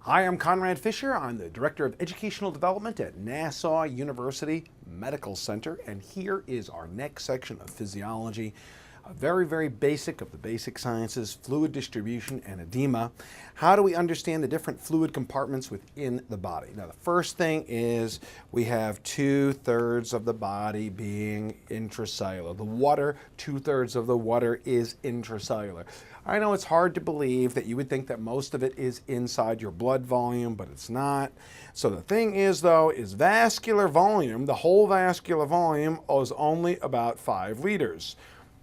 Hi, I'm Conrad Fischer. I'm the Director of Educational Development at Nassau University Medical Center, and here is our next section of physiology, a very basic of the basic sciences, fluid distribution and edema. How do we understand the different fluid compartments within the body? Now, the first thing is we have 2/3 of the body being intracellular. The water, 2/3 of the water is intracellular. I know it's hard to believe that you would think that most of it is inside your blood volume, but it's not. So the thing is, though, is vascular volume, the whole vascular volume is only about 5 liters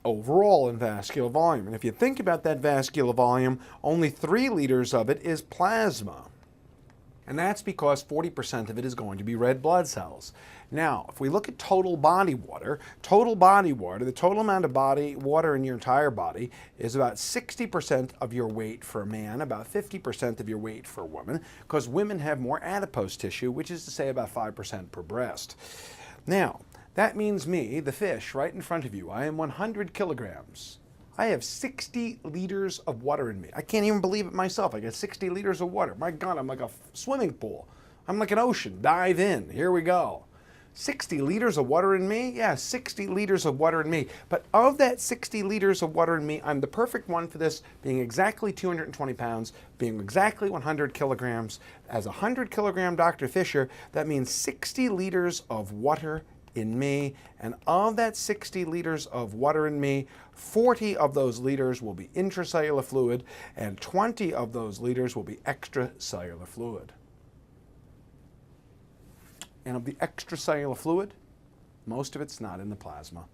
overall in vascular volume. And if you think about that vascular volume, only 3 liters of it is plasma. And that's because 40% of it is going to be red blood cells. Now, if we look at total body water, the total amount of body water in your entire body is about 60% of your weight for a man, about 50% of your weight for a woman, because women have more adipose tissue, which is to say about 5% per breast. Now, that means me, the fish, right in front of you, I am 100 kilograms. I have 60 liters of water in me. I can't even believe it myself. I got 60 liters of water. My God, I'm like a swimming pool. I'm like an ocean. Dive in. Here we go. 60 liters of water in me? Yeah, 60 liters of water in me. But of that 60 liters of water in me, I'm the perfect one for this, being exactly 220 pounds, being exactly 100 kilograms. As a 100-kilogram Dr. Fischer, that means 60 liters of water in me, and of that 60 liters of water in me, 40 of those liters will be intracellular fluid, and 20 of those liters will be extracellular fluid. And of the extracellular fluid, most of it's not in the plasma.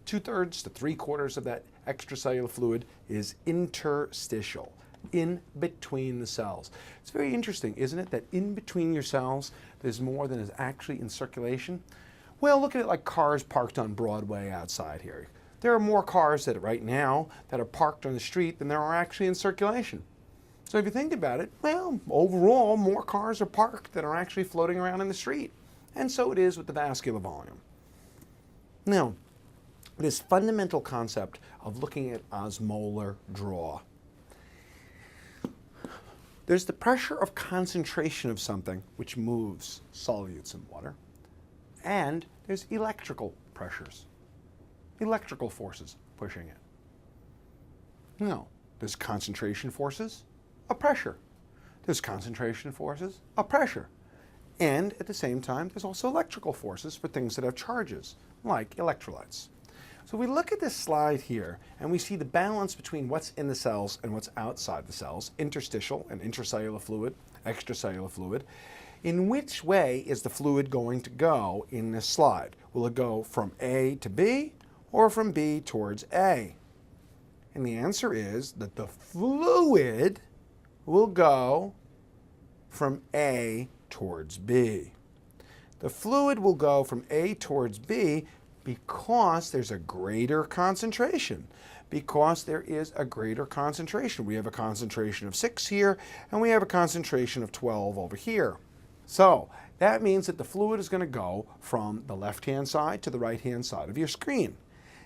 2/3 to 3/4 of that extracellular fluid is interstitial, in between the cells. It's very interesting, isn't it, that in between your cells, there's more than is actually in circulation? Well, look at it like cars parked on Broadway outside here. There are more cars that right now that are parked on the street than there are actually in circulation. So if you think about it, well, overall, more cars are parked than are actually floating around in the street. And so it is with the vascular volume. Now, this fundamental concept of looking at osmolar draw. There's the pressure of concentration of something which moves solutes in water. And there's electrical pressures, electrical forces pushing it. No, there's concentration forces, a pressure. There's concentration forces, a pressure. And at the same time, there's also electrical forces for things that have charges, like electrolytes. So we look at this slide here, and we see the balance between what's in the cells and what's outside the cells, interstitial and intracellular fluid, extracellular fluid. In which way is the fluid going to go in this slide? Will it go from A to B or from B towards A? And the answer is that the fluid will go from A towards B. The fluid will go from A towards B because there's a greater concentration. Because there is a greater concentration. We have a concentration of 6 here, and we have a concentration of 12 over here. So that means that the fluid is going to go from the left-hand side to the right-hand side of your screen.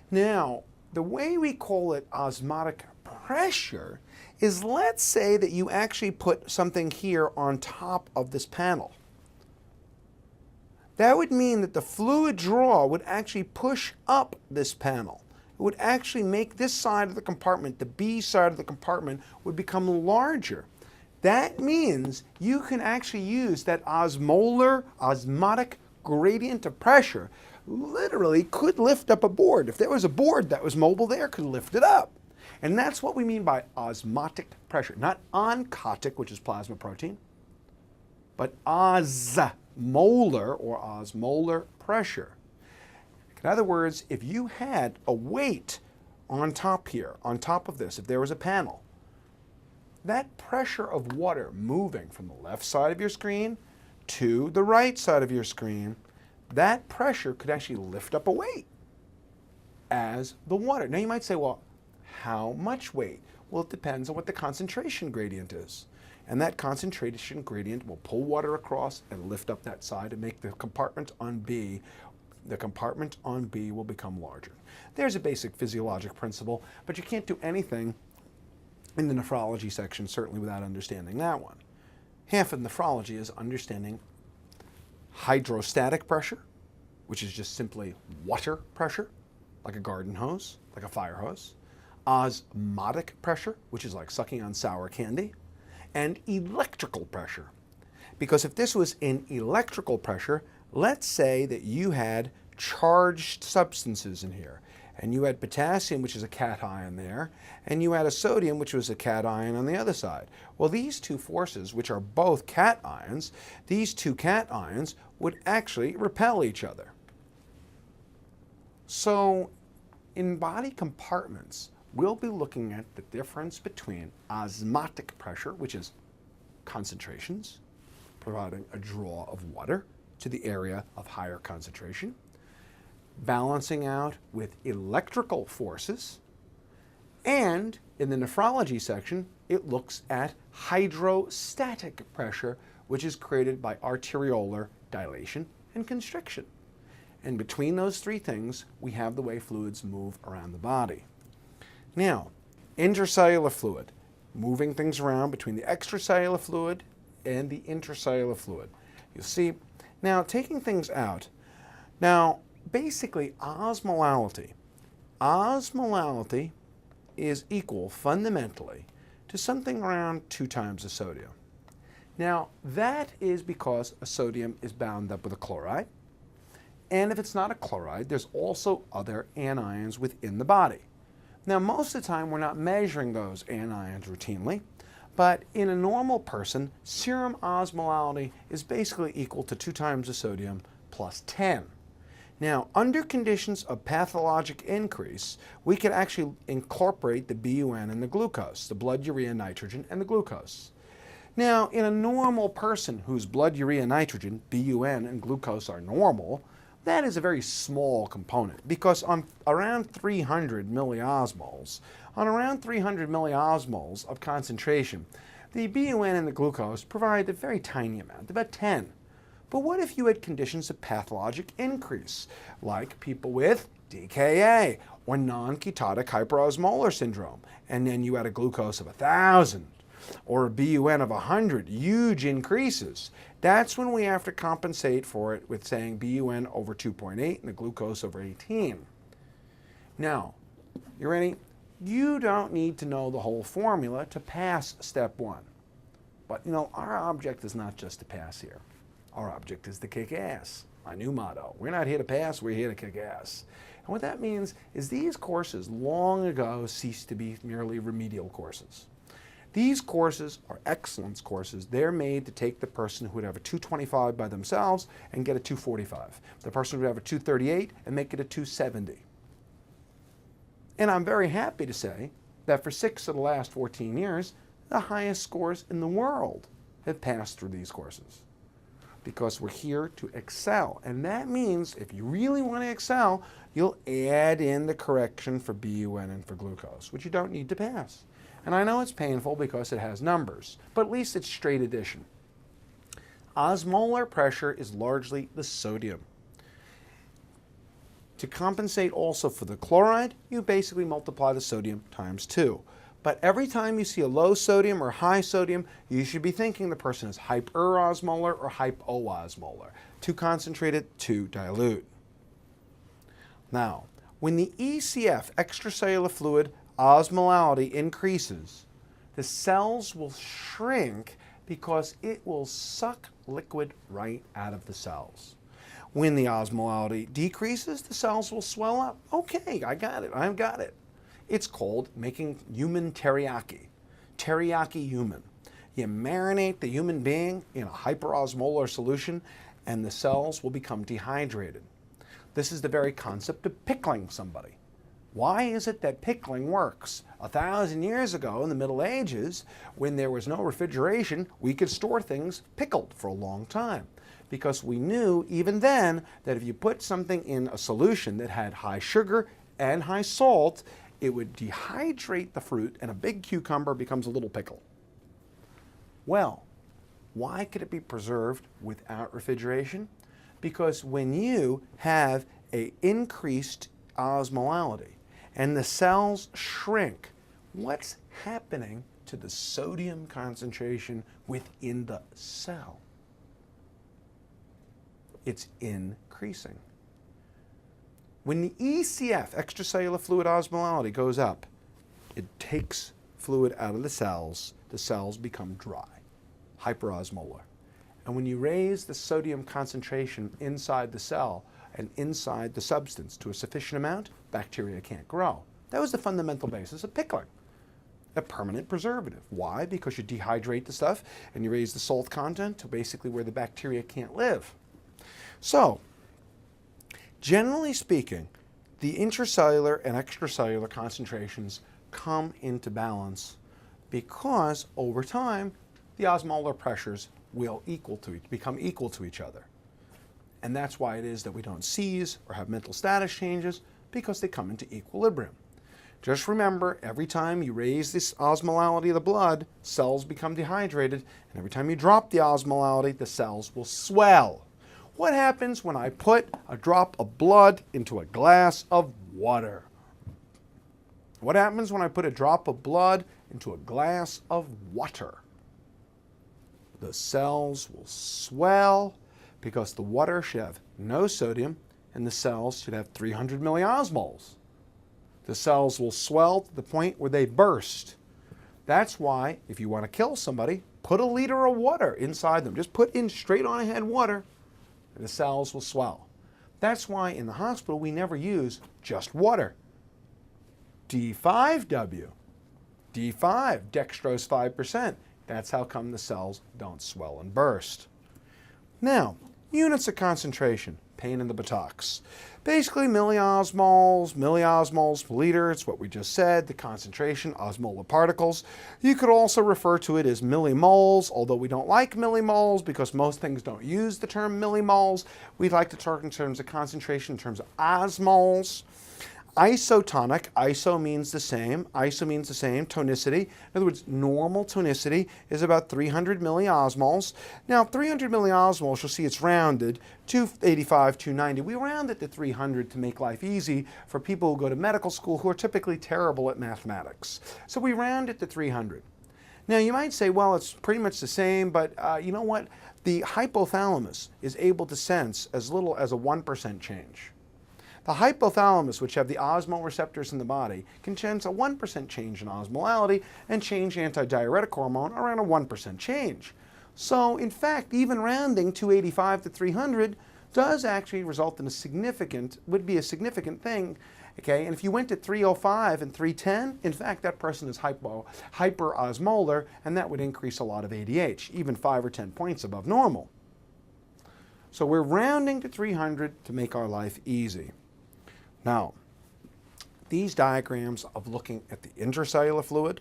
Now, the way we call it osmotic pressure is, let's say that you actually put something here on top of this panel. That would mean that the fluid draw would actually push up this panel. It would actually make this side of the compartment, the B side of the compartment, would become larger. That means you can actually use that osmotic gradient of pressure, literally could lift up a board. If there was a board that was mobile there, could lift it up. And that's what we mean by osmotic pressure. Not oncotic, which is plasma protein, but osmolar or osmolar pressure. In other words, if you had a weight on top here, on top of this, if there was a panel, that pressure of water moving from the left side of your screen to the right side of your screen, that pressure could actually lift up a weight as the water. Now you might say, well, how much weight? Well, it depends on what the concentration gradient is. And that concentration gradient will pull water across and lift up that side and make the compartment on B will become larger. There's a basic physiologic principle, but you can't do anything in the nephrology section, certainly without understanding that one. Half of nephrology is understanding hydrostatic pressure, which is just simply water pressure, like a garden hose, like a fire hose. Osmotic pressure, which is like sucking on sour candy. And electrical pressure. Because if this was in electrical pressure, let's say that you had charged substances in here, and you had potassium, which is a cation there, and you had a sodium, which was a cation on the other side. Well, these two forces, which are both cations, these two cations would actually repel each other. So in body compartments, we'll be looking at the difference between osmotic pressure, which is concentrations, providing a draw of water to the area of higher concentration, balancing out with electrical forces, and in the nephrology section, it looks at hydrostatic pressure, which is created by arteriolar dilation and constriction. And between those three things, we have the way fluids move around the body. Now, intracellular fluid, moving things around between the extracellular fluid and the intracellular fluid. You see, now taking things out, now basically osmolality. Osmolality is equal fundamentally to something around 2 times the sodium. Now that is because a sodium is bound up with a chloride, and if it's not a chloride, there's also other anions within the body. Now most of the time we're not measuring those anions routinely, but in a normal person, serum osmolality is basically equal to 2 times the sodium plus 10. Now, under conditions of pathologic increase, we can actually incorporate the BUN and the glucose, the blood, urea, nitrogen, and the glucose. Now, in a normal person whose blood, urea, nitrogen, BUN, and glucose are normal, that is a very small component because on around 300 milliosmoles, of concentration, the BUN and the glucose provide a very tiny amount, about 10. But what if you had conditions of pathologic increase, like people with DKA or non-ketotic hyperosmolar syndrome, and then you had a glucose of 1,000 or a BUN of 100, huge increases? That's when we have to compensate for it with saying BUN over 2.8 and the glucose over 18. Now, you ready? You don't need to know the whole formula to pass step 1. But you know, our object is not just to pass here. Our object is to kick ass. My new motto. We're not here to pass, we're here to kick ass. And what that means is these courses long ago ceased to be merely remedial courses. These courses are excellence courses. They're made to take the person who would have a 225 by themselves and get a 245. The person who would have a 238 and make it a 270. And I'm very happy to say that for 6 of the last 14 years, the highest scores in the world have passed through these courses. Because we're here to excel. And that means if you really want to excel, you'll add in the correction for BUN and for glucose, which you don't need to pass. And I know it's painful because it has numbers, but at least it's straight addition. Osmolar pressure is largely the sodium. To compensate also for the chloride, you basically multiply the sodium times 2. But every time you see a low sodium or high sodium, you should be thinking the person is hyperosmolar or hypoosmolar. Too concentrated, too dilute. Now, when the ECF, extracellular fluid, osmolality increases, the cells will shrink because it will suck liquid right out of the cells. When the osmolality decreases, the cells will swell up. Okay, I got it, I've got it. It's called making human teriyaki. Teriyaki human. You marinate the human being in a hyperosmolar solution and the cells will become dehydrated. This is the very concept of pickling somebody. Why is it that pickling works? 1,000 years ago in the Middle Ages, when there was no refrigeration, we could store things pickled for a long time. Because we knew even then that if you put something in a solution that had high sugar and high salt, it would dehydrate the fruit and a big cucumber becomes a little pickle. Well, why could it be preserved without refrigeration? Because when you have an increased osmolality and the cells shrink, what's happening to the sodium concentration within the cell. It's increasing. When the ECF, extracellular fluid osmolality, goes up, it takes fluid out of the cells become dry, hyperosmolar. And when you raise the sodium concentration inside the cell and inside the substance to a sufficient amount, bacteria can't grow. That was the fundamental basis of pickling, a permanent preservative. Why? Because you dehydrate the stuff and you raise the salt content to basically where the bacteria can't live. So, generally speaking, the intracellular and extracellular concentrations come into balance because over time the osmolar pressures will become equal to each other. And that's why it is that we don't seize or have mental status changes, because they come into equilibrium. Just remember, every time you raise this osmolality of the blood, cells become dehydrated, and every time you drop the osmolality, the cells will swell. What happens when I put a drop of blood into a glass of water? What happens when I put a drop of blood into a glass of water? The cells will swell because the water should have no sodium and the cells should have 300 milliosmoles. The cells will swell to the point where they burst. That's why if you want to kill somebody, put a liter of water inside them. Just put in straight on ahead water and the cells will swell. That's why in the hospital we never use just water. D5W, D5, dextrose 5%. That's how come the cells don't swell and burst. Now, units of concentration, pain in the buttocks. Basically milliosmoles per liter, it's what we just said, the concentration, osmolar particles. You could also refer to it as millimoles, although we don't like millimoles because most things don't use the term millimoles. We like to talk in terms of concentration, in terms of osmoles. Isotonic, iso means the same, tonicity. In other words, normal tonicity is about 300 milliosmoles. Now, 300 milliosmoles, you'll see it's rounded, 285, 290. We round it to 300 to make life easy for people who go to medical school who are typically terrible at mathematics. So we round it to 300. Now, you might say, well, it's pretty much the same, but you know what? The hypothalamus is able to sense as little as a 1% change. The hypothalamus, which have the osmoreceptors in the body, can sense a 1% change in osmolality and change antidiuretic hormone around a 1% change. So, in fact, even rounding 285 to 300 does actually result in would be a significant thing. Okay, and if you went to 305 and 310, in fact, that person is hyperosmolar, and that would increase a lot of ADH, even 5 or 10 points above normal. So we're rounding to 300 to make our life easy. Now, these diagrams of looking at the intracellular fluid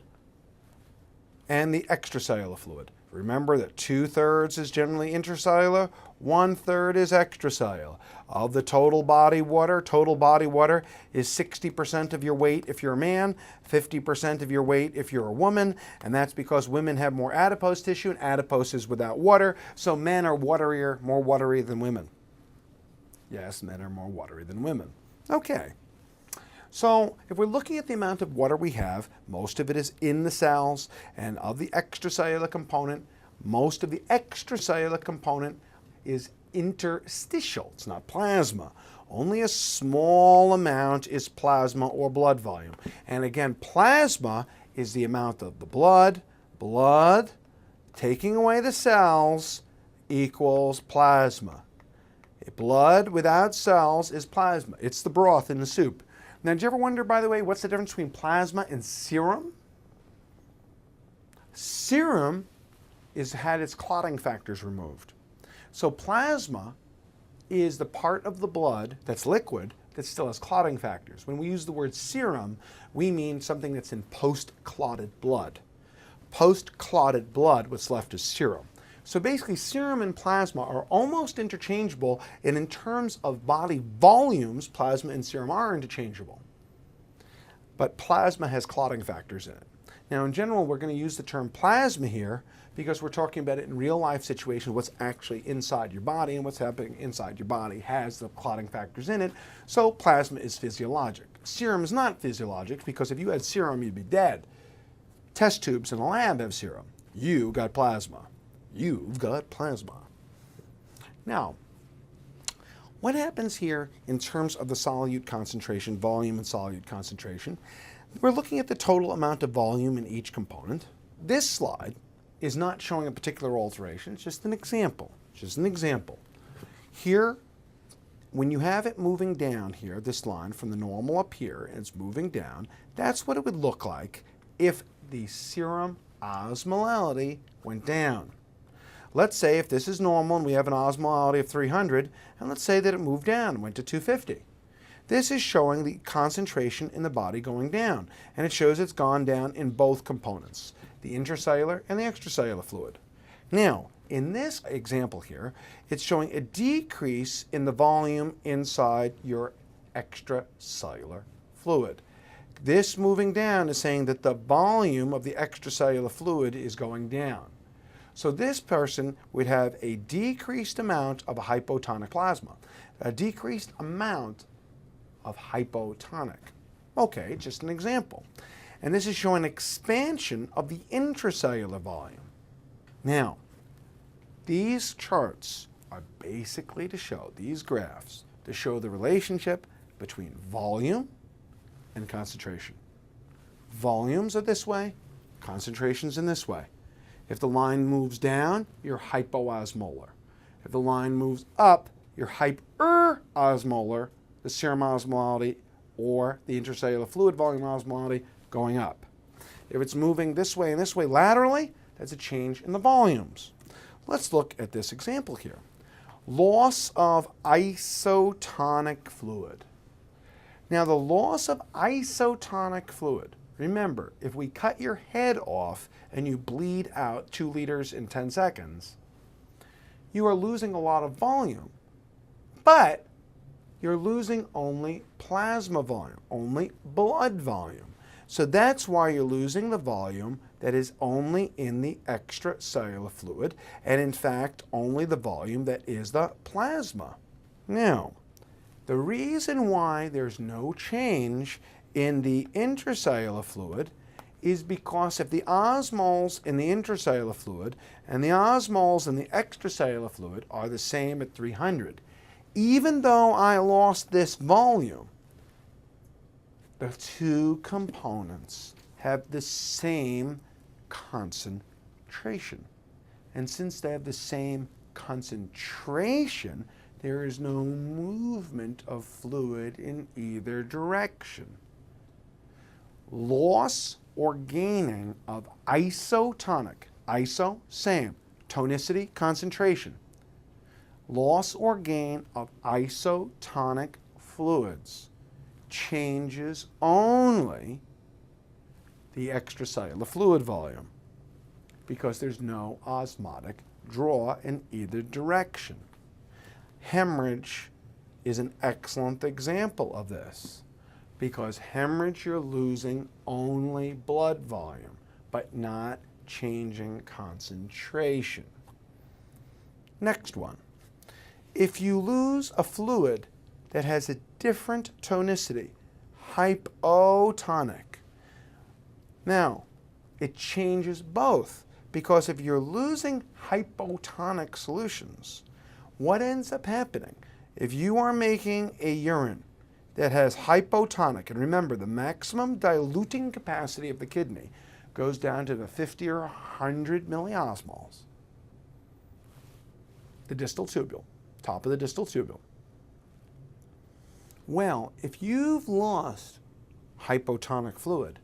and the extracellular fluid. Remember that 2/3 is generally intracellular, 1/3 is extracellular. Of the total body water is 60% of your weight if you're a man, 50% of your weight if you're a woman, and that's because women have more adipose tissue and adipose is without water, so men are more watery than women. Yes, men are more watery than women. Okay. So if we're looking at the amount of water we have, most of it is in the cells, and of the extracellular component, most of the extracellular component is interstitial. It's not plasma. Only a small amount is plasma or blood volume. And again, plasma is the amount of the blood taking away the cells equals plasma. Blood without cells is plasma. It's the broth in the soup. Now, did you ever wonder, by the way, what's the difference between plasma and serum? Serum had its clotting factors removed. So plasma is the part of the blood that's liquid that still has clotting factors. When we use the word serum, we mean something that's in post-clotted blood. Post-clotted blood, what's left is serum. So basically, serum and plasma are almost interchangeable, and in terms of body volumes, plasma and serum are interchangeable. But plasma has clotting factors in it. Now, in general, we're going to use the term plasma here because we're talking about it in real-life situations, what's actually inside your body, and what's happening inside your body has the clotting factors in it, so plasma is physiologic. Serum is not physiologic because if you had serum, you'd be dead. Test tubes in a lab have serum. You got plasma. You've got plasma. Now, what happens here in terms of the solute concentration, volume and solute concentration? We're looking at the total amount of volume in each component. This slide is not showing a particular alteration. It's just an example. Just an example. Here, when you have it moving down here, this line from the normal up here, and it's moving down, that's what it would look like if the serum osmolality went down. Let's say if this is normal and we have an osmolality of 300, and let's say that it moved down and went to 250. This is showing the concentration in the body going down, and it shows it's gone down in both components, the intracellular and the extracellular fluid. Now, in this example here, it's showing a decrease in the volume inside your extracellular fluid. This moving down is saying that the volume of the extracellular fluid is going down. So this person would have a decreased amount of hypotonic plasma, a decreased amount of hypotonic. Okay, just an example. And this is showing expansion of the intracellular volume. Now, these charts are basically to show, these graphs, to show the relationship between volume and concentration. Volumes are this way, concentrations in this way. If the line moves down, you're hypoosmolar. If the line moves up, you're hyperosmolar, the serum osmolality or the intracellular fluid volume osmolality going up. If it's moving this way and this way laterally, that's a change in the volumes. Let's look at this example here. Loss of isotonic fluid. Now the loss of isotonic fluid, remember, if we cut your head off and you bleed out 2 liters in 10 seconds, you are losing a lot of volume, but you're losing only plasma volume, only blood volume. So that's why you're losing the volume that is only in the extracellular fluid, and in fact, only the volume that is the plasma. Now, the reason why there's no change in the intracellular fluid is because if the osmoles in the intracellular fluid and the osmoles in the extracellular fluid are the same at 300, even though I lost this volume, the 2 components have the same concentration. And since they have the same concentration, there is no movement of fluid in either direction. Loss or gaining of isotonic, iso, same, tonicity, concentration. Loss or gain of isotonic fluids changes only the extracellular fluid volume because there's no osmotic draw in either direction. Hemorrhage is an excellent example of this because hemorrhage, you're losing only blood volume but not changing concentration. Next one. If you lose a fluid that has a different tonicity, hypotonic. Now, it changes both because if you're losing hypotonic solutions, what ends up happening? If you are making a urine that has hypotonic, and remember the maximum diluting capacity of the kidney goes down to the 50 or 100 milliosmoles, the distal tubule, top of the distal tubule. Well, if you've lost hypotonic fluid,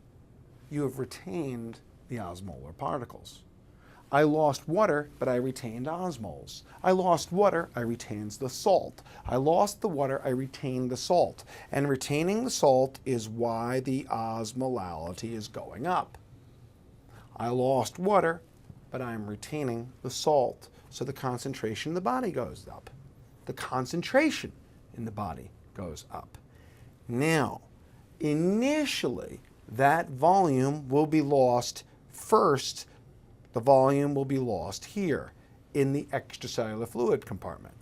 you have retained the osmolar particles. I lost water, but I retained osmoles. I lost water, I retained the salt. I lost the water, I retained the salt. And retaining the salt is why the osmolality is going up. I lost water, but I'm retaining the salt, so the concentration in the body goes up. The concentration in the body goes up. Now, initially, that volume will be lost first. The volume will be lost here in the extracellular fluid compartment.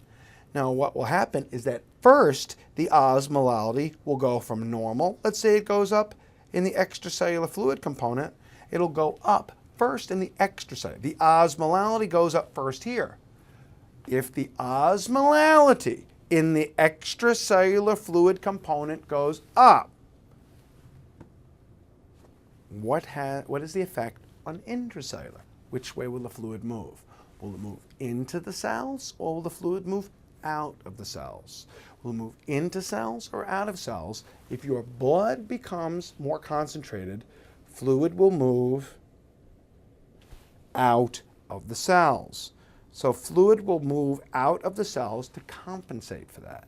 Now, what will happen is that first, the osmolality will go from normal. Let's say it goes up in the extracellular fluid component, it'll go up first in the extracellular. The osmolality goes up first here. If the osmolality in the extracellular fluid component goes up, what is the effect on intracellular? Which way will the fluid move? Will it move into the cells, or will the fluid move out of the cells? Will it move into cells or out of cells? If your blood becomes more concentrated, fluid will move out of the cells. So fluid will move out of the cells to compensate for that.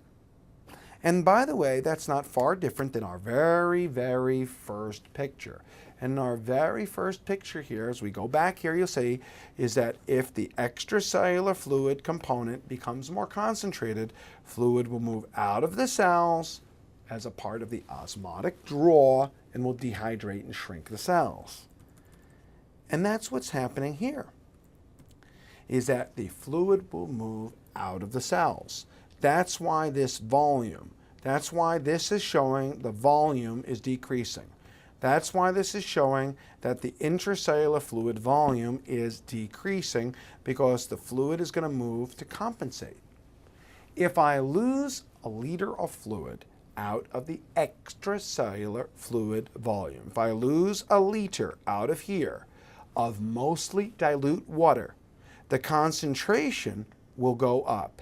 And by the way, that's not far different than our very, very first picture. And our very first picture here, as we go back here, you'll see, is that if the extracellular fluid component becomes more concentrated, fluid will move out of the cells as a part of the osmotic draw and will dehydrate and shrink the cells. And that's what's happening here, is that the fluid will move out of the cells. That's why this volume, that's why this is showing the volume is decreasing. That's why this is showing that the intracellular fluid volume is decreasing, because the fluid is going to move to compensate. If I lose a liter of fluid out of the extracellular fluid volume, if I lose a liter out of here of mostly dilute water, the concentration will go up.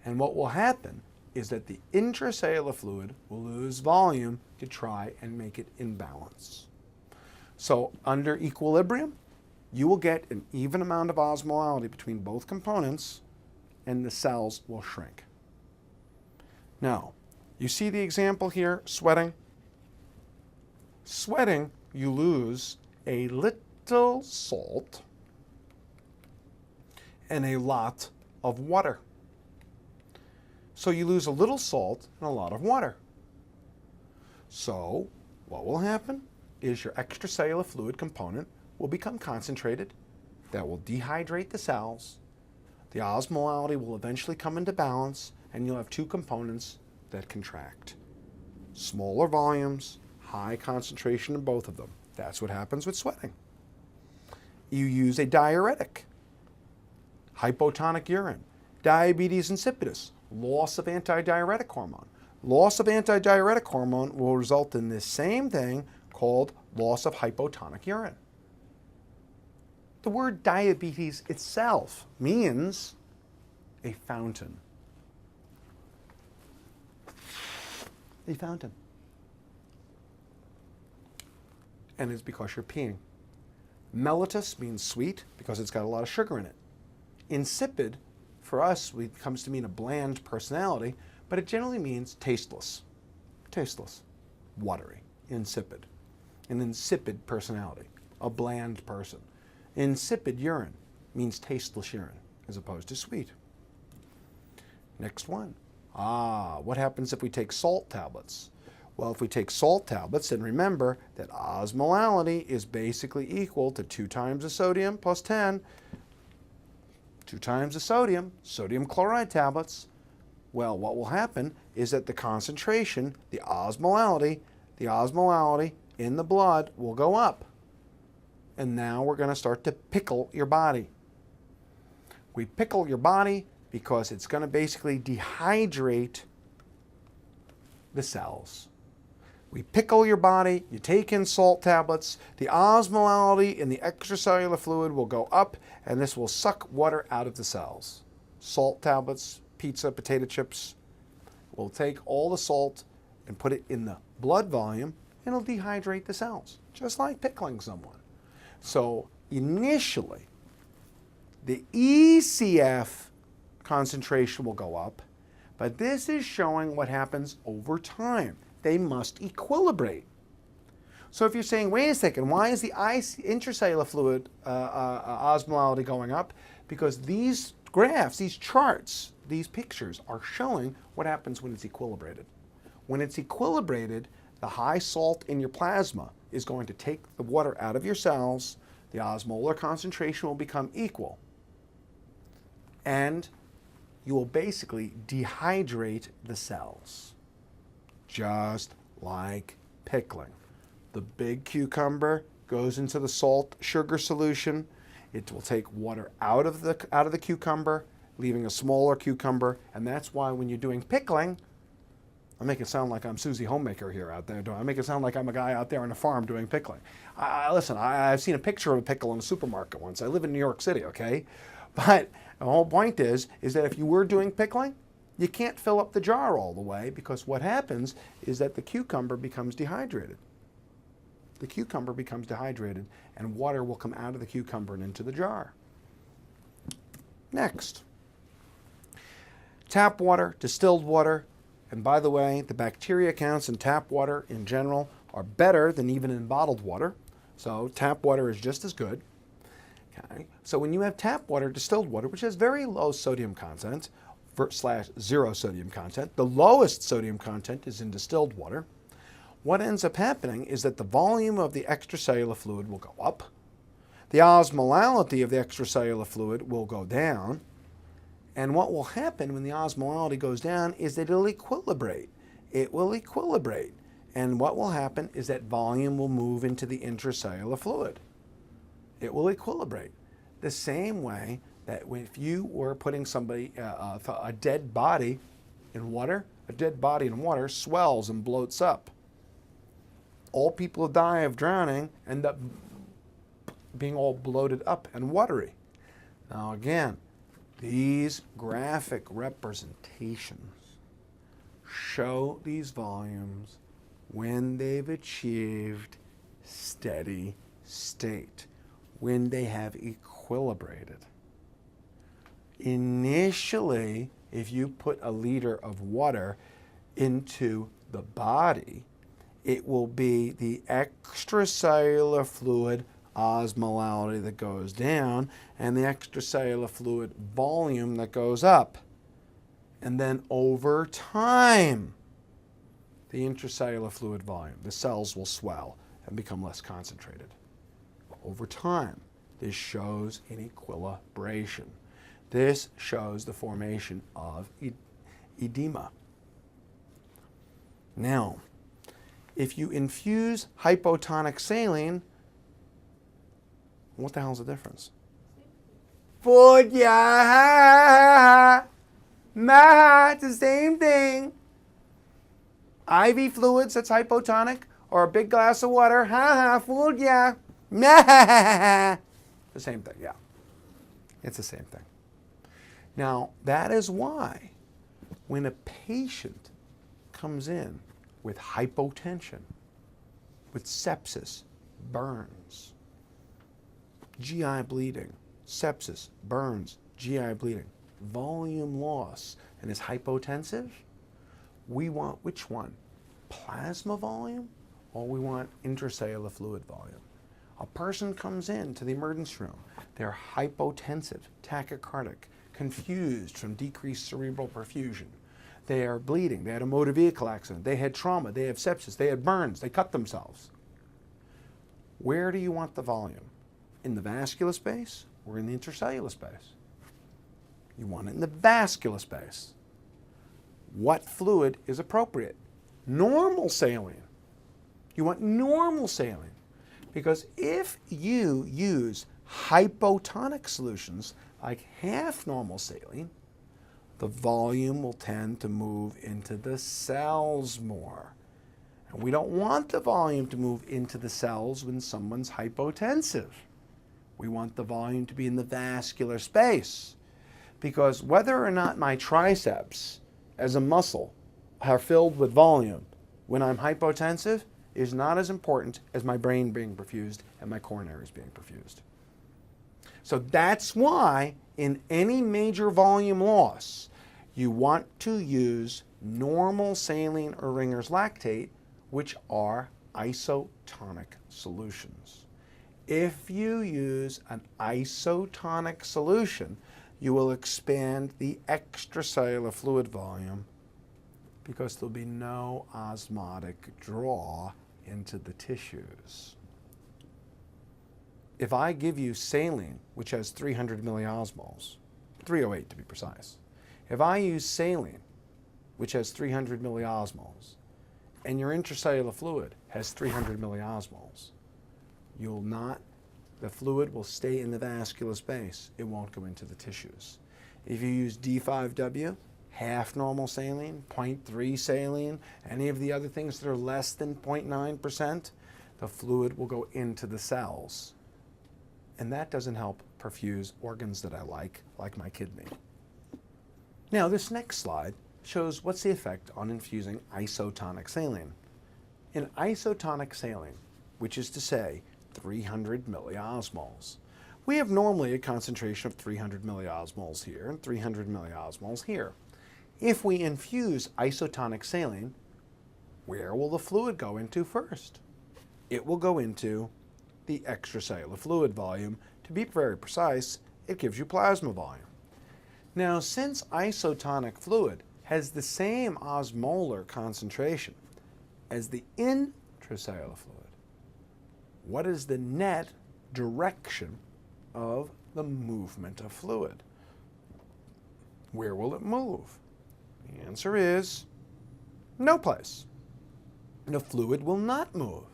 And what will happen is that the intracellular fluid will lose volume to try and make it in balance. So under equilibrium, you will get an even amount of osmolality between both components, and the cells will shrink. Now, you see the example here, sweating? Sweating, you lose a little salt and a lot of water. So you lose a little salt and a lot of water. So what will happen is your extracellular fluid component will become concentrated. That will dehydrate the cells. The osmolality will eventually come into balance, and you'll have two components that contract. Smaller volumes, high concentration in both of them. That's what happens with sweating. You use a diuretic, hypotonic urine, diabetes insipidus, loss of antidiuretic hormone. Loss of antidiuretic hormone will result in this same thing called loss of hypotonic urine. The word diabetes itself means a fountain. A fountain. And it's because you're peeing. Mellitus means sweet because it's got a lot of sugar in it. Insipid, for us, it comes to mean a bland personality, but it generally means tasteless. Tasteless. Watery. Insipid. An insipid personality. A bland person. Insipid urine means tasteless urine as opposed to sweet. Next one. What happens if we take salt tablets? Well, if we take salt tablets, then remember that osmolality is basically equal to 2 times the sodium plus 10. 2 times the sodium, sodium chloride tablets. Well, what will happen is that the concentration, the osmolality in the blood will go up. And now we're going to start to pickle your body. We pickle your body because it's going to basically dehydrate the cells. We pickle your body, you take in salt tablets, the osmolality in the extracellular fluid will go up, and this will suck water out of the cells. Salt tablets, pizza, potato chips, will take all the salt and put it in the blood volume, and it'll dehydrate the cells, just like pickling someone. So initially, the ECF concentration will go up, but this is showing what happens over time. They must equilibrate. So if you're saying, wait a second, why is the intracellular fluid osmolality going up? Because these graphs, these charts, these pictures are showing what happens when it's equilibrated. When it's equilibrated, the high salt in your plasma is going to take the water out of your cells, the osmolar concentration will become equal, and you will basically dehydrate the cells. Just like pickling. The big cucumber goes into the salt sugar solution. It will take water out of the cucumber, leaving a smaller cucumber, and that's why when you're doing pickling, I make it sound like I'm Susie Homemaker here out there. I make it sound like I'm a guy out there on a farm doing pickling. Listen, I've seen a picture of a pickle in a supermarket once. I live in New York City, okay? But the whole point is that if you were doing pickling, you can't fill up the jar all the way, because what happens is that the cucumber becomes dehydrated. The cucumber becomes dehydrated, and water will come out of the cucumber and into the jar. Next, tap water, distilled water. And by the way, the bacteria counts in tap water in general are better than even in bottled water. So tap water is just as good. Okay. So when you have tap water, distilled water, which has very low sodium content, /0 sodium content, the lowest sodium content is in distilled water. What ends up happening is that the volume of the extracellular fluid will go up. The osmolality of the extracellular fluid will go down. And what will happen when the osmolality goes down is that it'll equilibrate. It will equilibrate. And what will happen is that volume will move into the intracellular fluid. It will equilibrate. The same way that if you were putting somebody, a dead body in water, a dead body in water swells and bloats up. All people who die of drowning end up being all bloated up and watery. Now again, these graphic representations show these volumes when they've achieved steady state, when they have equilibrated. Initially, if you put a liter of water into the body, it will be the extracellular fluid osmolality that goes down and the extracellular fluid volume that goes up. And then over time, the intracellular fluid volume, the cells will swell and become less concentrated. Over time, this shows an equilibration. This shows the formation of edema. Now, if you infuse hypotonic saline, what the hell's the difference? Food, yeah. Nah, it's the same thing. IV fluids, that's hypotonic, or a big glass of water, food, yeah. Nah. The same thing, yeah. It's the same thing. Now, that is why when a patient comes in with hypotension, with sepsis, burns, GI bleeding, sepsis, burns, GI bleeding, volume loss, and is hypotensive, we want which one? Plasma volume, or we want intracellular fluid volume? A person comes in to the emergency room, they're hypotensive, tachycardic, confused from decreased cerebral perfusion. They are bleeding, they had a motor vehicle accident, they had trauma, they have sepsis, they had burns, they cut themselves. Where do you want the volume? In the vascular space or in the intracellular space? You want it in the vascular space. What fluid is appropriate? Normal saline. You want normal saline. Because if you use hypotonic solutions like half normal saline, the volume will tend to move into the cells more. And we don't want the volume to move into the cells when someone's hypotensive. We want the volume to be in the vascular space. Because whether or not my triceps as a muscle are filled with volume when I'm hypotensive is not as important as my brain being perfused and my coronaries being perfused. So that's why in any major volume loss, you want to use normal saline or Ringer's lactate, which are isotonic solutions. If you use an isotonic solution, you will expand the extracellular fluid volume because there'll be no osmotic draw into the tissues. If I give you saline, which has 300 milliosmoles, 308 to be precise, if I use saline, which has 300 milliosmoles, and your intracellular fluid has 300 milliosmoles, the fluid will stay in the vascular space. It won't go into the tissues. If you use D5W, half normal saline, 0.3 saline, any of the other things that are less than 0.9%, the fluid will go into the cells. And that doesn't help perfuse organs that I like my kidney. Now, this next slide shows what's the effect on infusing isotonic saline. In isotonic saline, which is to say 300 milliosmoles, we have normally a concentration of 300 milliosmoles here and 300 milliosmoles here. If we infuse isotonic saline, where will the fluid go into first? It will go into the extracellular fluid volume. To be very precise, it gives you plasma volume. Now, since isotonic fluid has the same osmolar concentration as the intracellular fluid, what is the net direction of the movement of fluid? Where will it move? The answer is no place. The fluid will not move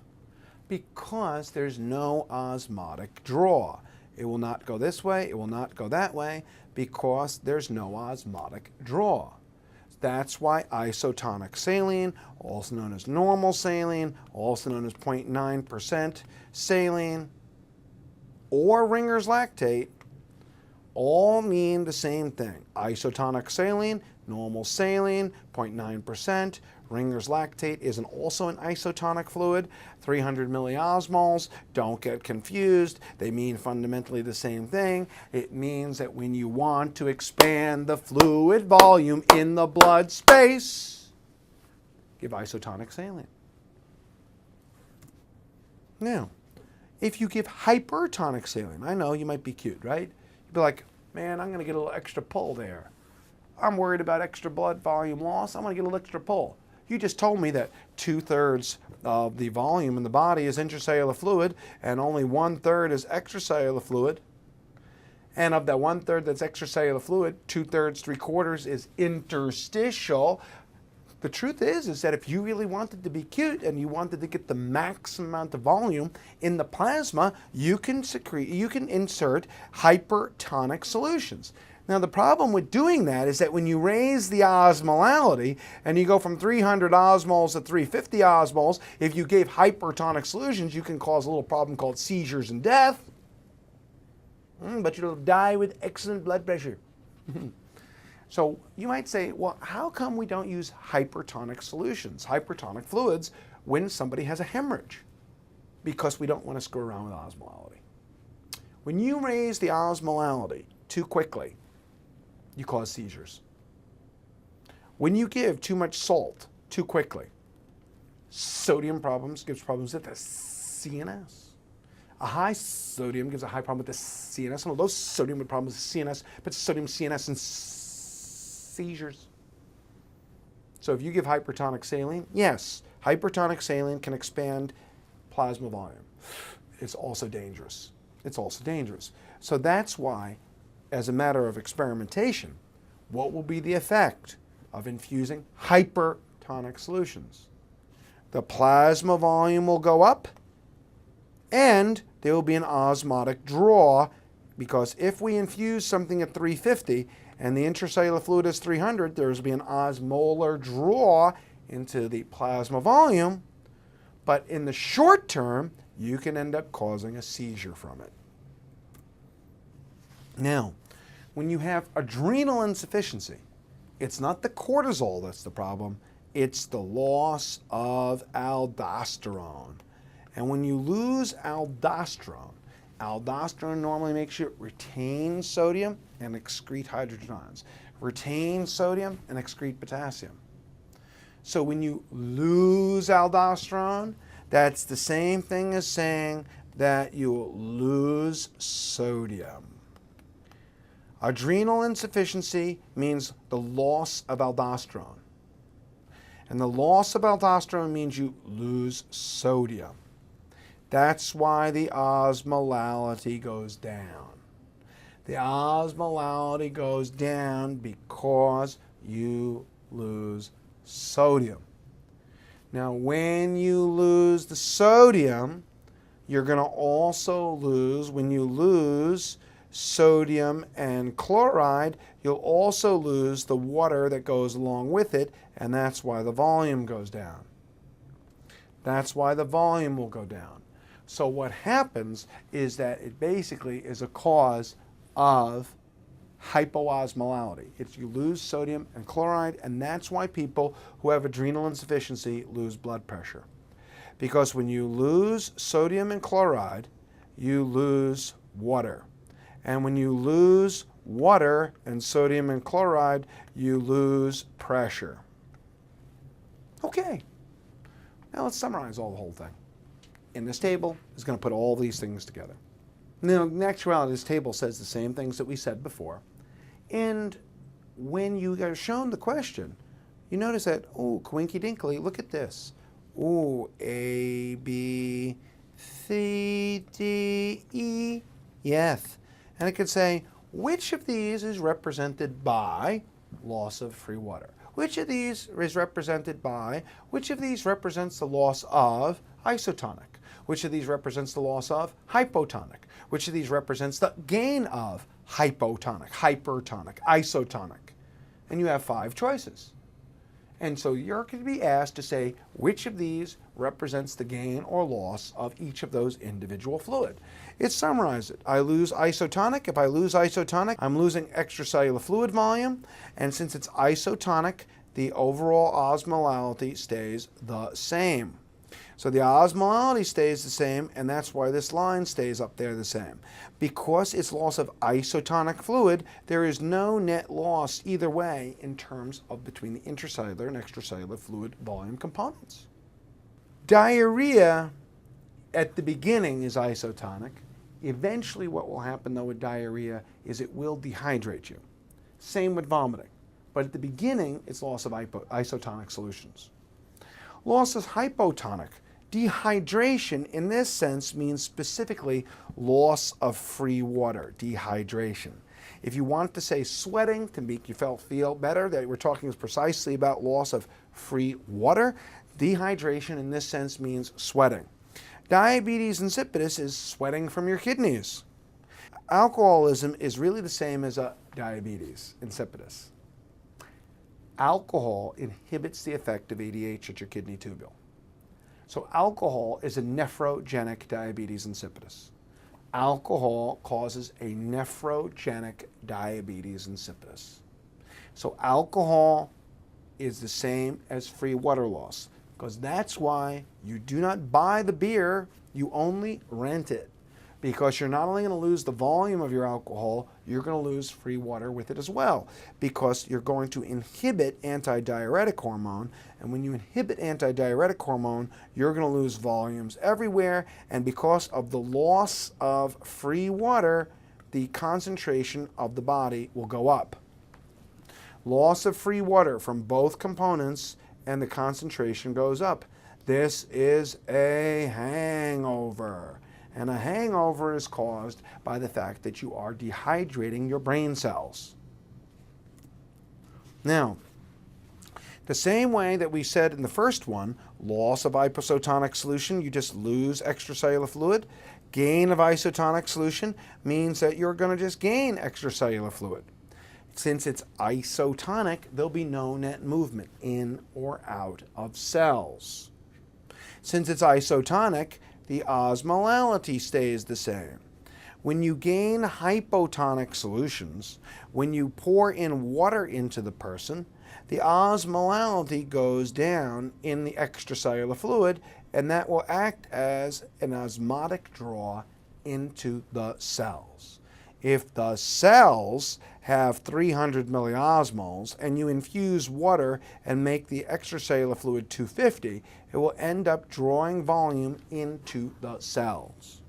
because there's no osmotic draw. It will not go this way, it will not go that way, because there's no osmotic draw. That's why isotonic saline, also known as normal saline, also known as 0.9% saline, or Ringer's lactate, all mean the same thing. Isotonic saline, normal saline, 0.9%. Ringer's lactate is also an isotonic fluid, 300 milliosmoles. Don't get confused. They mean fundamentally the same thing. It means that when you want to expand the fluid volume in the blood space, give isotonic saline. Now, if you give hypertonic saline, I know you might be cute, right? You'd be like, man, I'm going to get a little extra pull there. I'm worried about extra blood volume loss. I'm going to get a little extra pull. You just told me that 2/3 of the volume in the body is intracellular fluid and only 1/3 is extracellular fluid. And of that 1/3 that's extracellular fluid, 2/3, 3/4 is interstitial. The truth is that if you really wanted to be cute and you wanted to get the maximum amount of volume in the plasma, you can insert hypertonic solutions. Now, the problem with doing that is that when you raise the osmolality and you go from 300 osmoles to 350 osmoles, if you gave hypertonic solutions, you can cause a little problem called seizures and death. But you'll die with excellent blood pressure. So you might say, well, how come we don't use hypertonic solutions, hypertonic fluids, when somebody has a hemorrhage? Because we don't want to screw around with osmolality. When you raise the osmolality too quickly, you cause seizures. When you give too much salt too quickly, sodium gives problems with the CNS. A high sodium gives a high problem with the CNS, and a low sodium with problems with the CNS, but sodium, CNS, and seizures. So if you give hypertonic saline, yes, hypertonic saline can expand plasma volume. It's also dangerous. It's also dangerous. So that's why, as a matter of experimentation, what will be the effect of infusing hypertonic solutions? The plasma volume will go up, and there will be an osmotic draw, because if we infuse something at 350 and the intracellular fluid is 300, there will be an osmolar draw into the plasma volume, but in the short term, you can end up causing a seizure from it. Now, when you have adrenal insufficiency, it's not the cortisol that's the problem, it's the loss of aldosterone. And when you lose aldosterone normally makes you retain sodium and excrete hydrogen ions, retain sodium and excrete potassium. So when you lose aldosterone, that's the same thing as saying that you lose sodium. Adrenal insufficiency means the loss of aldosterone. And the loss of aldosterone means you lose sodium. That's why the osmolality goes down. The osmolality goes down because you lose sodium. Now, when you lose the sodium, you're going to also lose, when you lose sodium and chloride, you'll also lose the water that goes along with it, and that's why the volume goes down. That's why the volume will go down. So what happens is that it basically is a cause of hypoosmolality. It's you lose sodium and chloride, and that's why people who have adrenal insufficiency lose blood pressure. Because when you lose sodium and chloride, you lose water. And when you lose water and sodium and chloride, you lose pressure. Okay, now let's summarize the whole thing. In this table is going to put all these things together. Now, in actuality, this table says the same things that we said before. And when you are shown the question, you notice that, oh, coinky dinkly, look at this. Oh, A, B, C, D, E, F. And it could say, which of these is represented by loss of free water? Which of these is represented by, which of these represents the loss of isotonic? Which of these represents the loss of hypotonic? Which of these represents the gain of hypotonic, hypertonic, isotonic? And you have 5 choices. And so you're going to be asked to say which of these represents the gain or loss of each of those individual fluid. It summarizes it. I lose isotonic. If I lose isotonic, I'm losing extracellular fluid volume. And since it's isotonic, the overall osmolality stays the same. So the osmolality stays the same, and that's why this line stays up there the same. Because it's loss of isotonic fluid, there is no net loss either way in terms of between the intracellular and extracellular fluid volume components. Diarrhea at the beginning is isotonic. Eventually what will happen though with diarrhea is it will dehydrate you. Same with vomiting. But at the beginning, it's loss of isotonic solutions. Loss is hypotonic. Dehydration in this sense means specifically loss of free water, dehydration. If you want to say sweating to make you feel better, that we're talking precisely about loss of free water, dehydration in this sense means sweating. Diabetes insipidus is sweating from your kidneys. Alcoholism is really the same as a diabetes insipidus. Alcohol inhibits the effect of ADH at your kidney tubule. So alcohol is a nephrogenic diabetes insipidus. Alcohol causes a nephrogenic diabetes insipidus. So alcohol is the same as free water loss, because that's why you do not buy the beer, you only rent it. Because you're not only going to lose the volume of your alcohol, you're going to lose free water with it as well. Because you're going to inhibit antidiuretic hormone, and when you inhibit antidiuretic hormone, you're going to lose volumes everywhere, and because of the loss of free water, the concentration of the body will go up. Loss of free water from both components, and the concentration goes up. This is a hangover. And a hangover is caused by the fact that you are dehydrating your brain cells. Now, the same way that we said in the first one, loss of isotonic solution, you just lose extracellular fluid. Gain of isotonic solution means that you're going to just gain extracellular fluid. Since it's isotonic, there'll be no net movement in or out of cells. Since it's isotonic, the osmolality stays the same. When you gain hypotonic solutions, when you pour in water into the person, the osmolality goes down in the extracellular fluid, and that will act as an osmotic draw into the cells. If the cells have 300 milliosmoles and you infuse water and make the extracellular fluid 250, it will end up drawing volume into the cells.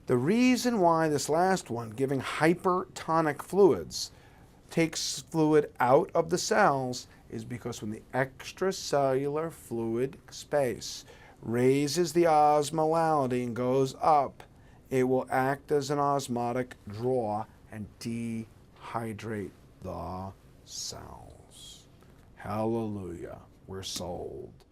The reason why this last one, giving hypertonic fluids, takes fluid out of the cells is because when the extracellular fluid space raises the osmolality and goes up, it will act as an osmotic draw and dehydrate the cells. Hallelujah. we're sold.